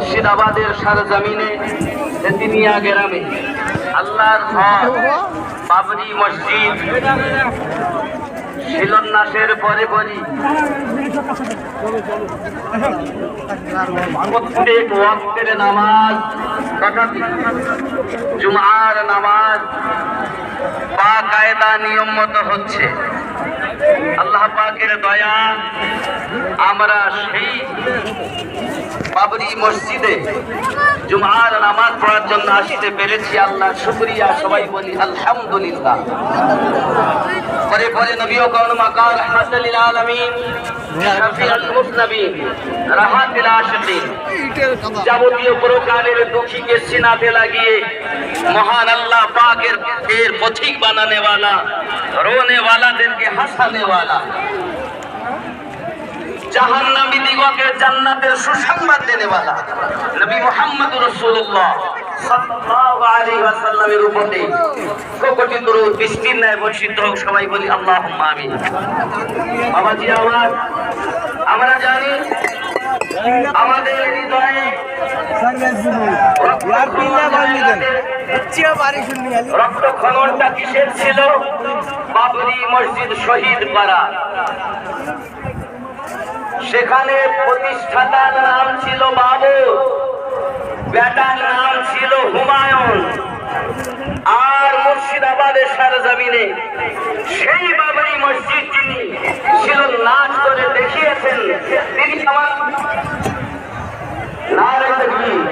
মুর্শিদাবাদের সরজমিনে তেতুলিয়া গ্রামে আল্লাহর ঘর বাবরি মসজিদ শিলান্যাসের পরে প্রত্যেক ওয়াক্তের নামাজ জুমার নামাজ বাকায়দা নিয়ম মতো হচ্ছে। আল্লাহ পাকের দয়া আমরা সেই বাবরি মসজিদে জুমার নামাজ পড়ার জন্য আসতে পেরেছি। আল্লাহর শুকরিয়া, সবাই বলি আলহামদুলিল্লাহ। পরে পরে নবী ও কাউন মাকার রাহমাতুল লিল আলামিন শাফিউল মুজনবিন রাহাতুল আশিকিন যাবতীয় প্রকারের দুঃখীকে সিনাতে লাগিয়ে মহান আল্লাহ পাকের পথিক বানানে वाला, रोने वालाদেরকে হাসানে वाला, জাহান্নামী দিগকে জান্নাতের সুসংবাদ দেনে वाला নবী মুহাম্মদ রাসূলুল্লাহ সাল্লাল্লাহু আলাইহি ওয়াসাল্লামের উপরে কোটি দরুদ বৃষ্টির ন্যায় বর্ষিত হোক। সবাই বলি আল্লাহুম্মা আমিন। বাবাজি আমরা জানি আমাদের হৃদয়ে রক্ত খননটা কিসের ছিল? বাবরি মসজিদ শহীদ করা। সেখানে প্রতিষ্ঠাতার নাম ছিল বাবর, বেটার নাম ছিল হুমায়ুন। আর মুর্শিদাবাদের সরজমিনে সেই বাবরি মসজিদ যিনি শিলান্যাস করে দেখিয়েছেন, তিনি আমার নারে তাকবীর,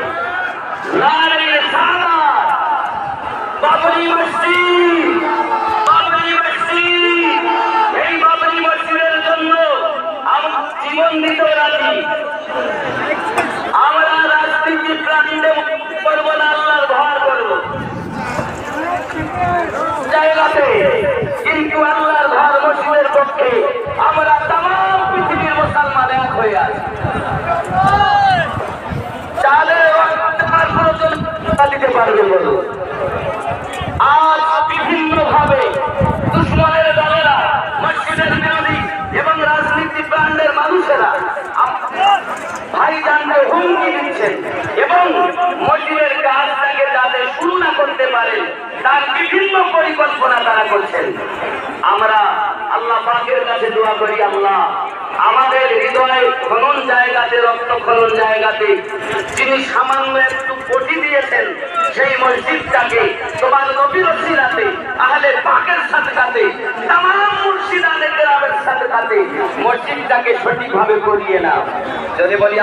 নারে রিসালাত, বাবরি মসজিদ, বাবরি মসজিদ। এই বাবরি মসজিদের জন্য আমরা জীবন দিতে রাজি। আমরা রাজনীতি প্রাণীতে করবো না, আল্লাহর ভয় করবো জায়গাতে, কিন্তু আল্লাহর ঘর মসজিদের পক্ষে আমরা তামাম পৃথিবীর মুসলমান এক হয়ে আছি। দিতে পারবে বলো। আজ বিভিন্ন ভাবে দুশ্মনের দলেরা, মসজিদের বিরোধী এবং রাজনীতি প্রাণের মানুষেরা ভাইজানকে হুমকি দিচ্ছেন এবং মসজিদের কাজটাকে যাতে শুরু না করতে পারেন তার বিভিন্ন পরিকল্পনা তারা করছেন। আমরা আল্লাহ পাকের কাছে দোয়া করি, আল্লাহ আমাদের হৃদয়ে খনন জায়গাতে, রক্ত খনন জায়গাতে যিনি সামান্য একটু পটি দিয়েছেন, সেই মসজিদটাকে তোমার নবীর ওসিলাতে, আহলে পাকের সাথে তামাম মুর্শিদাবাদের গ্রামের সাথে মসজিদটাকে সঠিকভাবে করিয়ে নাও। যদি বলি